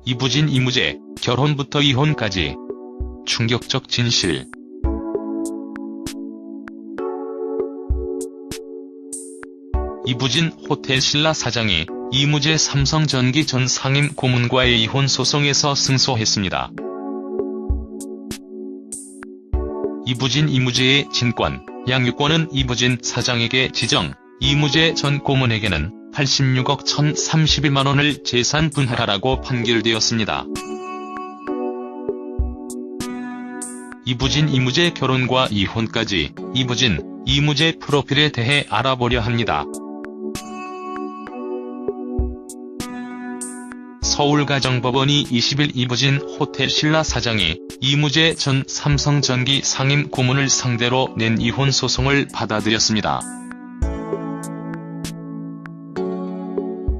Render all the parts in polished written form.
이부진 이무재, 결혼부터 이혼까지. 충격적 진실. 이부진 호텔신라 사장이 이무재 삼성전기 전 상임 고문과의 이혼 소송에서 승소했습니다. 이부진 이무재의 진권, 양육권은 이부진 사장에게 지정, 이무재 전 고문에게는 86억 1,031만 원을 재산 분할하라고 판결되었습니다. 이부진 이무재 결혼과 이혼까지. 이부진, 이무재 프로필에 대해 알아보려 합니다. 서울가정법원이 20일 이부진 호텔신라 사장이 이무재 전 삼성전기 상임 고문을 상대로 낸 이혼 소송을 받아들였습니다.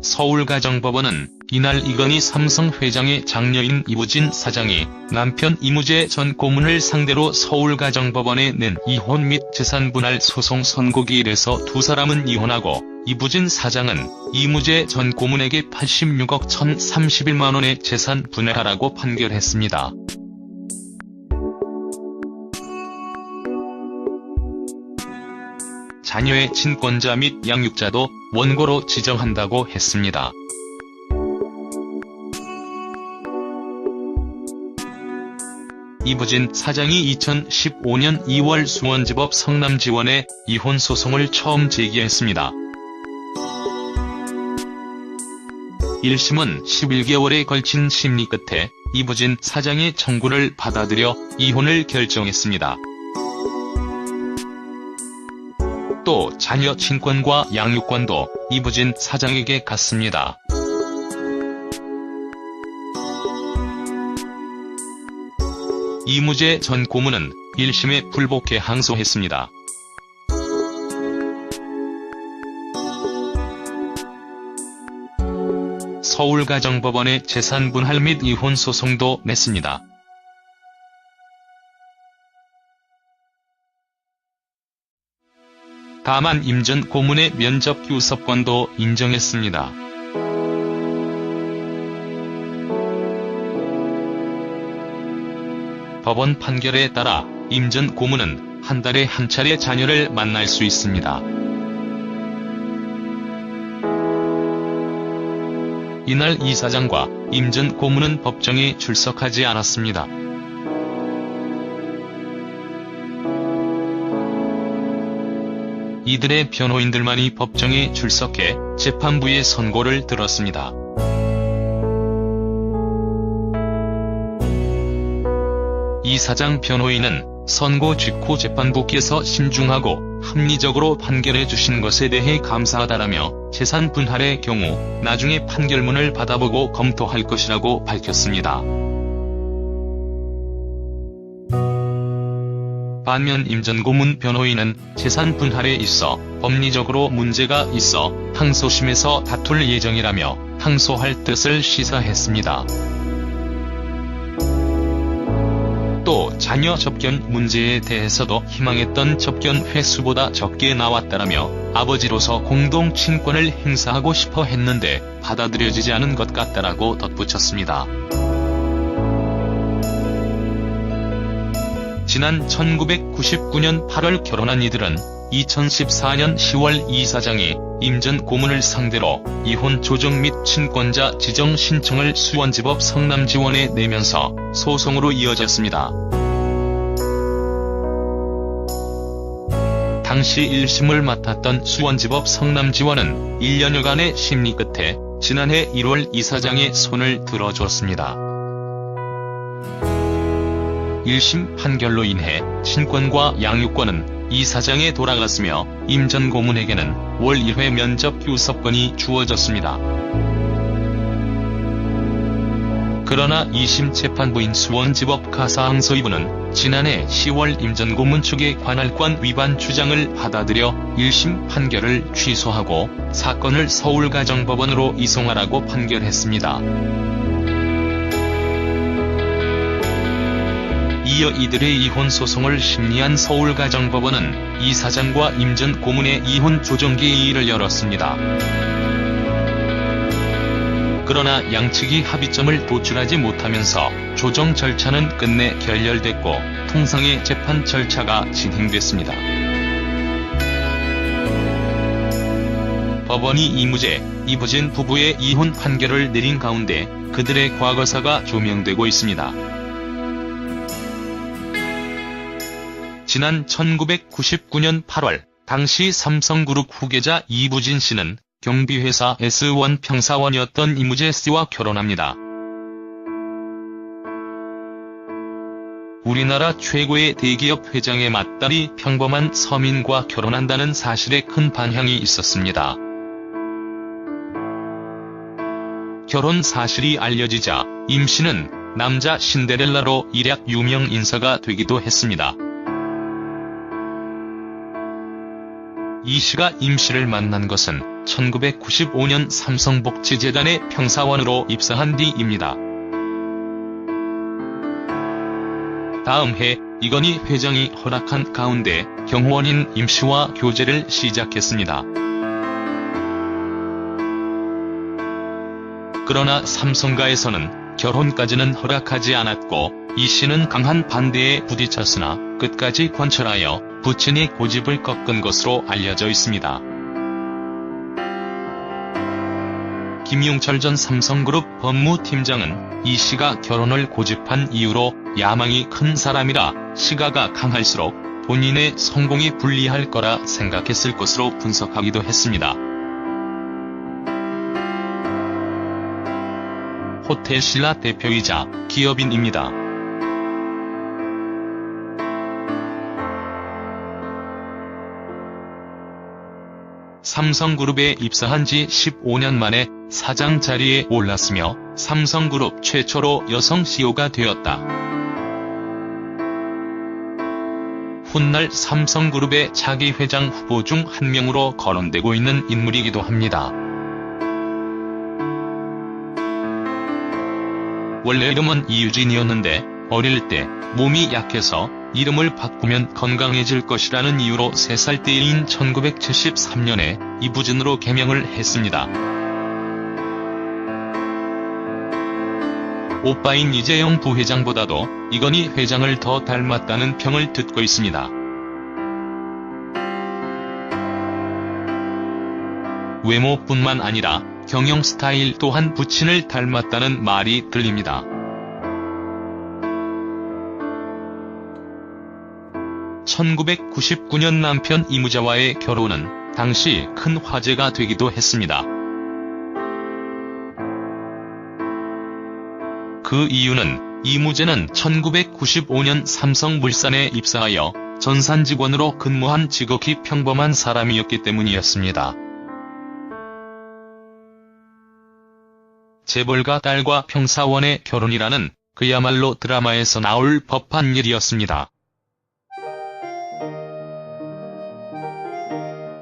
서울가정법원은 이날 이건희 삼성 회장의 장녀인 이부진 사장이 남편 이무재 전 고문을 상대로 서울가정법원에 낸 이혼 및 재산분할 소송 선고기일에서 두 사람은 이혼하고 이부진 사장은 이무재 전 고문에게 86억 1,031만 원의 재산 분할하라고 판결했습니다. 자녀의 친권자 및 양육자도 원고로 지정한다고 했습니다. 이부진 사장이 2015년 2월 수원지법 성남지원에 이혼 소송을 처음 제기했습니다. 1심은 11개월에 걸친 심리 끝에 이부진 사장의 청구를 받아들여 이혼을 결정했습니다. 또 자녀 친권과 양육권도 이부진 사장에게 갔습니다. 이무재 전 고문은 1심에 불복해 항소했습니다. 서울가정법원에 재산분할 및 이혼 소송도 냈습니다. 다만 임 전 고문의 면접 교섭권도 인정했습니다. 법원 판결에 따라 임 전 고문은 한 달에 한 차례 자녀를 만날 수 있습니다. 이날 이 사장과 임 전 고문은 법정에 출석하지 않았습니다. 이들의 변호인들만이 법정에 출석해 재판부의 선고를 들었습니다. 이 사장 변호인은 선고 직후 재판부께서 신중하고 합리적으로 판결해 주신 것에 대해 감사하다라며 재산 분할의 경우 나중에 판결문을 받아보고 검토할 것이라고 밝혔습니다. 반면 임 전 고문 변호인은 재산 분할에 있어 법리적으로 문제가 있어 항소심에서 다툴 예정이라며 항소할 뜻을 시사했습니다. 또 자녀 접견 문제에 대해서도 희망했던 접견 횟수보다 적게 나왔다라며 아버지로서 공동 친권을 행사하고 싶어 했는데 받아들여지지 않은 것 같다라고 덧붙였습니다. 지난 1999년 8월 결혼한 이들은 2014년 10월 이 사장이 임 전 고문을 상대로 이혼 조정 및 친권자 지정 신청을 수원지법 성남지원에 내면서 소송으로 이어졌습니다. 당시 1심을 맡았던 수원지법 성남지원은 1년여간의 심리 끝에 지난해 1월 이 사장의 손을 들어줬습니다. 1심 판결로 인해 친권과 양육권은 이 사장에 돌아갔으며 임 전 고문에게는 월 1회 면접 교섭권이 주어졌습니다. 그러나 2심 재판부인 수원지법 가사항소이부는 지난해 10월 임 전 고문 측의 관할권 위반 주장을 받아들여 1심 판결을 취소하고 사건을 서울가정법원으로 이송하라고 판결했습니다. 이어 이들의 이혼 소송을 심리한 서울가정법원은 이 사장과 임 전 고문의 이혼 조정기일을 열었습니다. 그러나 양측이 합의점을 도출하지 못하면서 조정 절차는 끝내 결렬됐고 통상의 재판 절차가 진행됐습니다. 법원이 이무재, 이부진 부부의 이혼 판결을 내린 가운데 그들의 과거사가 조명되고 있습니다. 지난 1999년 8월 당시 삼성그룹 후계자 이부진 씨는 경비회사 S1 평사원이었던 이무재 씨와 결혼합니다. 우리나라 최고의 대기업 회장의 맏딸이 평범한 서민과 결혼한다는 사실에 큰 반향이 있었습니다. 결혼 사실이 알려지자 임 씨는 남자 신데렐라로 일약 유명 인사가 되기도 했습니다. 이 씨가 임 씨를 만난 것은 1995년 삼성복지재단의 평사원으로 입사한 뒤입니다. 다음 해 이건희 회장이 허락한 가운데 경호원인 임 씨와 교제를 시작했습니다. 그러나 삼성가에서는 결혼까지는 허락하지 않았고 이 씨는 강한 반대에 부딪혔으나 끝까지 관철하여 부친이 고집을 꺾은 것으로 알려져 있습니다. 김용철 전 삼성그룹 법무팀장은 이 씨가 결혼을 고집한 이유로 야망이 큰 사람이라 시가가 강할수록 본인의 성공이 불리할 거라 생각했을 것으로 분석하기도 했습니다. 호텔신라 대표이자 기업인입니다. 삼성그룹에 입사한 지 15년 만에 사장 자리에 올랐으며 삼성그룹 최초로 여성 CEO가 되었다. 훗날 삼성그룹의 차기 회장 후보 중 한 명으로 거론되고 있는 인물이기도 합니다. 원래 이름은 이유진이었는데 어릴 때 몸이 약해서 이름을 바꾸면 건강해질 것이라는 이유로 3살 때인 1973년에 이부진으로 개명을 했습니다. 오빠인 이재용 부회장보다도 이건희 회장을 더 닮았다는 평을 듣고 있습니다. 외모뿐만 아니라 경영 스타일 또한 부친을 닮았다는 말이 들립니다. 1999년 남편 이무재와의 결혼은 당시 큰 화제가 되기도 했습니다. 그 이유는 이무재는 1995년 삼성물산에 입사하여 전산 직원으로 근무한 지극히 평범한 사람이었기 때문이었습니다. 재벌가 딸과 평사원의 결혼이라는 그야말로 드라마에서 나올 법한 일이었습니다.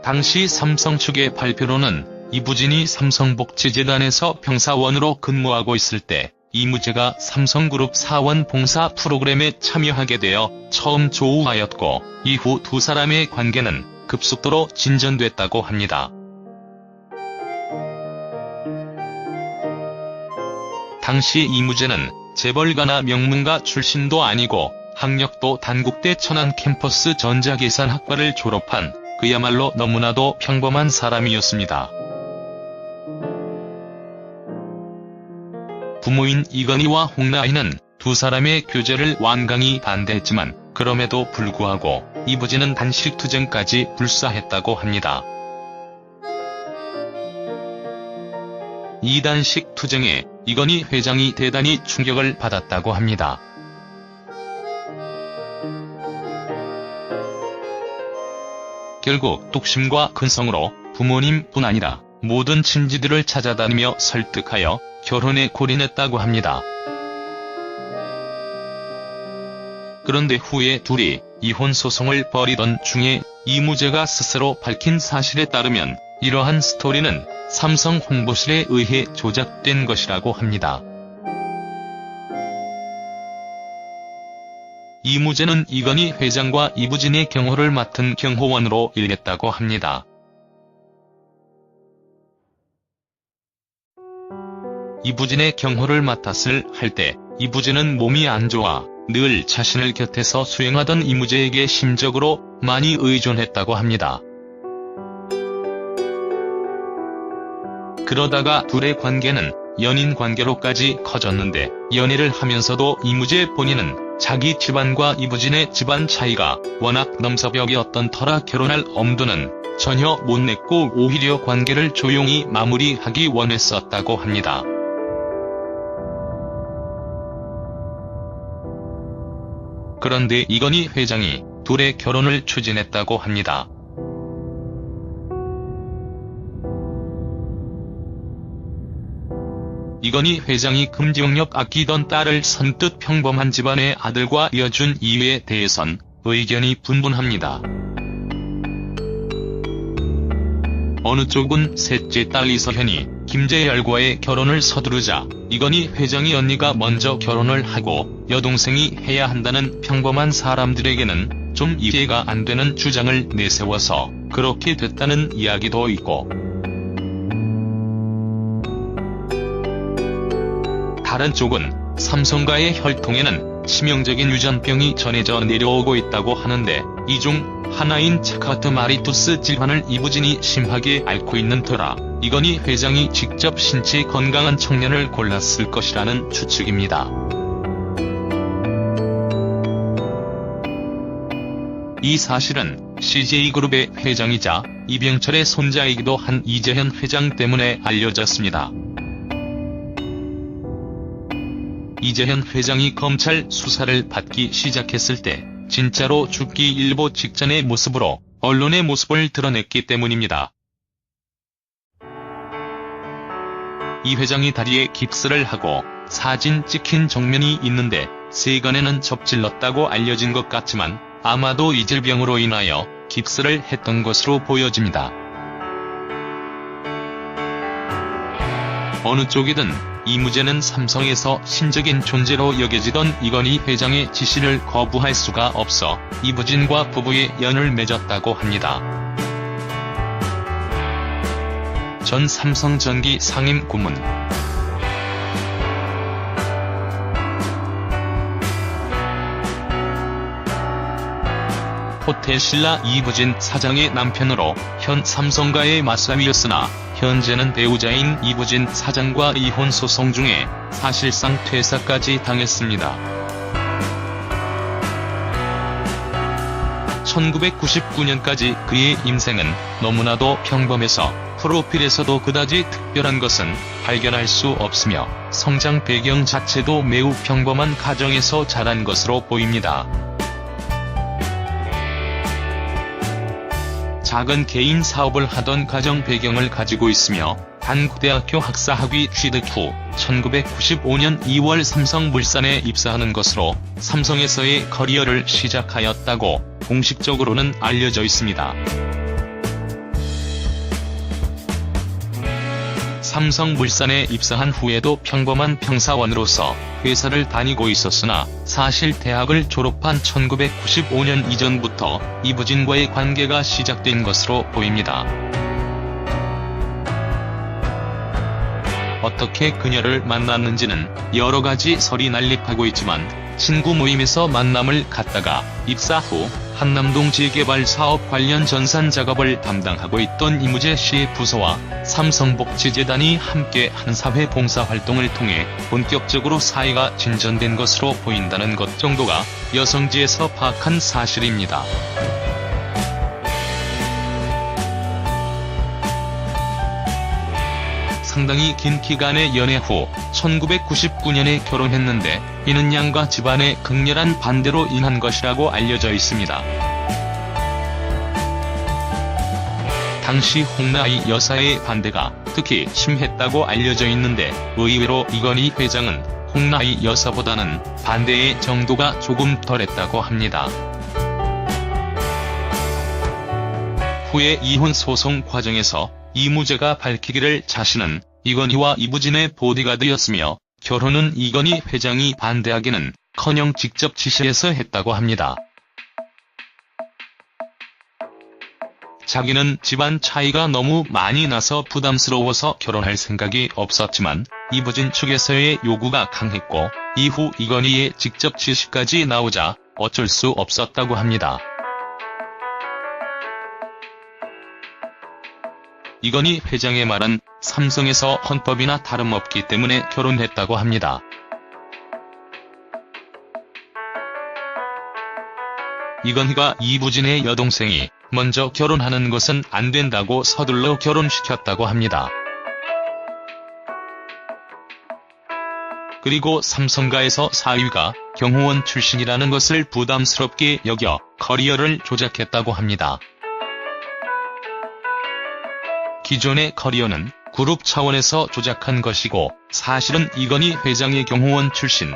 당시 삼성 측의 발표로는 이부진이 삼성복지재단에서 평사원으로 근무하고 있을 때 이무재가 삼성그룹 사원 봉사 프로그램에 참여하게 되어 처음 조우하였고 이후 두 사람의 관계는 급속도로 진전됐다고 합니다. 당시 이무재는 재벌가나 명문가 출신도 아니고 학력도 단국대 천안 캠퍼스 전자계산학과를 졸업한 그야말로 너무나도 평범한 사람이었습니다. 부모인 이건희와 홍나희는 두 사람의 교제를 완강히 반대했지만 그럼에도 불구하고 이부진은 단식투쟁까지 불사했다고 합니다. 이 단식투쟁에 이건희 회장이 대단히 충격을 받았다고 합니다. 결국 뚝심과 근성으로 부모님뿐 아니라 모든 친지들을 찾아다니며 설득하여 결혼에 골인했다고 합니다. 그런데 후에 둘이 이혼 소송을 벌이던 중에 이무재가 스스로 밝힌 사실에 따르면 이러한 스토리는 삼성 홍보실에 의해 조작된 것이라고 합니다. 이무재는 이건희 회장과 이부진의 경호를 맡은 경호원으로 일했다고 합니다. 이부진의 경호를 맡았을 할 때 이부진은 몸이 안 좋아 늘 자신을 곁에서 수행하던 이무재에게 심적으로 많이 의존했다고 합니다. 그러다가 둘의 관계는 연인 관계로까지 커졌는데 연애를 하면서도 이무재 본인은 자기 집안과 이부진의 집안 차이가 워낙 넘사벽이었던 터라 결혼할 엄두는 전혀 못 냈고 오히려 관계를 조용히 마무리하기 원했었다고 합니다. 그런데 이건희 회장이 둘의 결혼을 추진했다고 합니다. 이건희 회장이 금지영역 아끼던 딸을 선뜻 평범한 집안의 아들과 이어준 이유에 대해선 의견이 분분합니다. 어느 쪽은 셋째 딸 이서현이 김재열과의 결혼을 서두르자 이건희 회장이 언니가 먼저 결혼을 하고 여동생이 해야 한다는 평범한 사람들에게는 좀 이해가 안 되는 주장을 내세워서 그렇게 됐다는 이야기도 있고, 다른 쪽은 삼성과의 혈통에는 치명적인 유전병이 전해져 내려오고 있다고 하는데 이 중 하나인 차카트마리투스 질환을 이부진이 심하게 앓고 있는 터라 이건희 회장이 직접 신체 건강한 청년을 골랐을 것이라는 추측입니다. 이 사실은 CJ그룹의 회장이자 이병철의 손자이기도 한 이재현 회장 때문에 알려졌습니다. 이재현 회장이 검찰 수사를 받기 시작했을 때 진짜로 죽기 일보 직전의 모습으로 언론의 모습을 드러냈기 때문입니다. 이 회장이 다리에 깁스를 하고 사진 찍힌 정면이 있는데 세간에는 접질렀다고 알려진 것 같지만 아마도 이 질병으로 인하여 깁스를 했던 것으로 보여집니다. 어느 쪽이든 이무재는 삼성에서 신적인 존재로 여겨지던 이건희 회장의 지시를 거부할 수가 없어 이부진과 부부의 연을 맺었다고 합니다. 전 삼성전기 상임 고문 호텔 신라 이부진 사장의 남편으로 현 삼성과의 맞사위였으나 현재는 배우자인 이부진 사장과 이혼 소송 중에 사실상 퇴사까지 당했습니다. 1999년까지 그의 인생은 너무나도 평범해서 프로필에서도 그다지 특별한 것은 발견할 수 없으며 성장 배경 자체도 매우 평범한 가정에서 자란 것으로 보입니다. 작은 개인 사업을 하던 가정 배경을 가지고 있으며 단국대학교 학사학위 취득 후 1995년 2월 삼성물산에 입사하는 것으로 삼성에서의 커리어를 시작하였다고 공식적으로는 알려져 있습니다. 삼성물산에 입사한 후에도 평범한 평사원으로서 회사를 다니고 있었으나 사실 대학을 졸업한 1995년 이전부터 이부진과의 관계가 시작된 것으로 보입니다. 어떻게 그녀를 만났는지는 여러 가지 설이 난립하고 있지만 친구 모임에서 만남을 갖다가 입사 후 한남동 재개발 사업 관련 전산 작업을 담당하고 있던 이무재 씨의 부서와 삼성복지재단이 함께 한 사회 봉사활동을 통해 본격적으로 사이가 진전된 것으로 보인다는 것 정도가 여성지에서 파악한 사실입니다. 상당히 긴 기간의 연애 후 1999년에 결혼했는데 이는 양가 집안의 극렬한 반대로 인한 것이라고 알려져 있습니다. 당시 홍나희 여사의 반대가 특히 심했다고 알려져 있는데 의외로 이건희 회장은 홍나희 여사보다는 반대의 정도가 조금 덜했다고 합니다. 후에 이혼 소송 과정에서 이무재가 밝히기를 자신은 이건희와 이부진의 보디가드였으며 결혼은 이건희 회장이 반대하기는커녕 직접 지시해서 했다고 합니다. 자기는 집안 차이가 너무 많이 나서 부담스러워서 결혼할 생각이 없었지만 이부진 측에서의 요구가 강했고 이후 이건희의 직접 지시까지 나오자 어쩔 수 없었다고 합니다. 이건희 회장의 말은 삼성에서 헌법이나 다름없기 때문에 결혼했다고 합니다. 이건희가 이부진의 여동생이 먼저 결혼하는 것은 안 된다고 서둘러 결혼시켰다고 합니다. 그리고 삼성가에서 사위가 경호원 출신이라는 것을 부담스럽게 여겨 커리어를 조작했다고 합니다. 기존의 커리어는 그룹 차원에서 조작한 것이고 사실은 이건희 회장의 경호원 출신.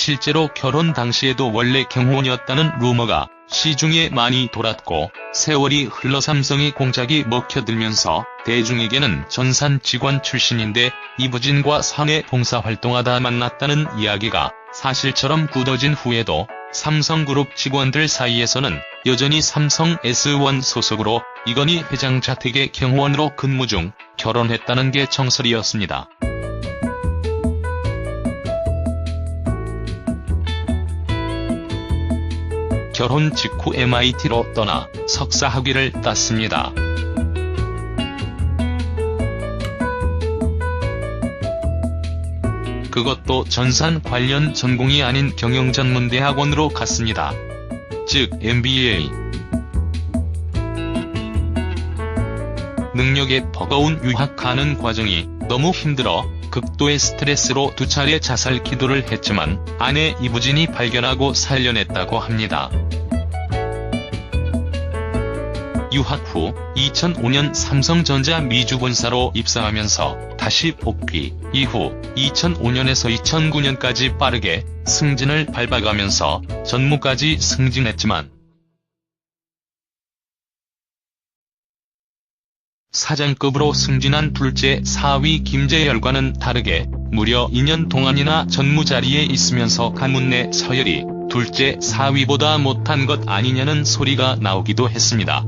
실제로 결혼 당시에도 원래 경호원이었다는 루머가 시중에 많이 돌았고 세월이 흘러 삼성의 공작이 먹혀들면서 대중에게는 전산 직원 출신인데 이부진과 사내 봉사활동하다 만났다는 이야기가 사실처럼 굳어진 후에도 삼성그룹 직원들 사이에서는 여전히 삼성 S1 소속으로 이건희 회장 자택의 경호원으로 근무 중 결혼했다는 게 정설이었습니다. 결혼 직후 MIT로 떠나 석사 학위를 땄습니다. 그것도 전산 관련 전공이 아닌 경영전문대학원으로 갔습니다. 즉 MBA. 능력에 버거운 유학 가는 과정이 너무 힘들어 극도의 스트레스로 2차례 자살 기도를 했지만 아내 이부진이 발견하고 살려냈다고 합니다. 유학 후 2005년 삼성전자 미주본사로 입사하면서 다시 복귀, 이후 2005년에서 2009년까지 빠르게 승진을 밟아가면서 전무까지 승진했지만 사장급으로 승진한 둘째 사위 김재열과는 다르게 무려 2년 동안이나 전무 자리에 있으면서 가문 내 서열이 둘째 사위보다 못한 것 아니냐는 소리가 나오기도 했습니다.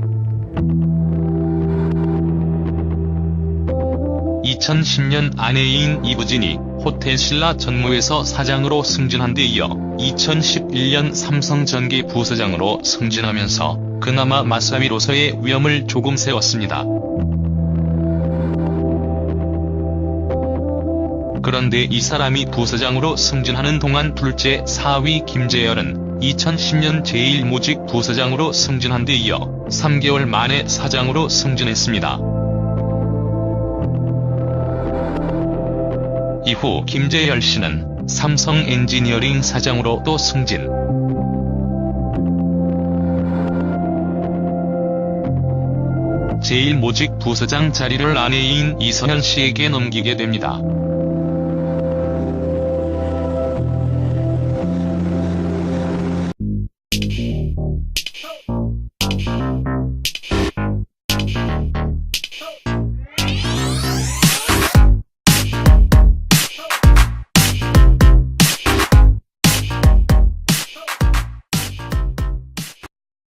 2010년 아내인 이부진이 호텔신라 전무에서 사장으로 승진한 데 이어 2011년 삼성전기 부서장으로 승진하면서 그나마 마사위로서의 위엄을 조금 세웠습니다. 그런데 이 사람이 부서장으로 승진하는 동안 둘째 사위 김재열은 2010년 제1모직 부서장으로 승진한 데 이어 3개월 만에 사장으로 승진했습니다. 이후 김재열 씨는 삼성 엔지니어링 사장으로 또 승진. 제1모직 부서장 자리를 아내인 이선현 씨에게 넘기게 됩니다.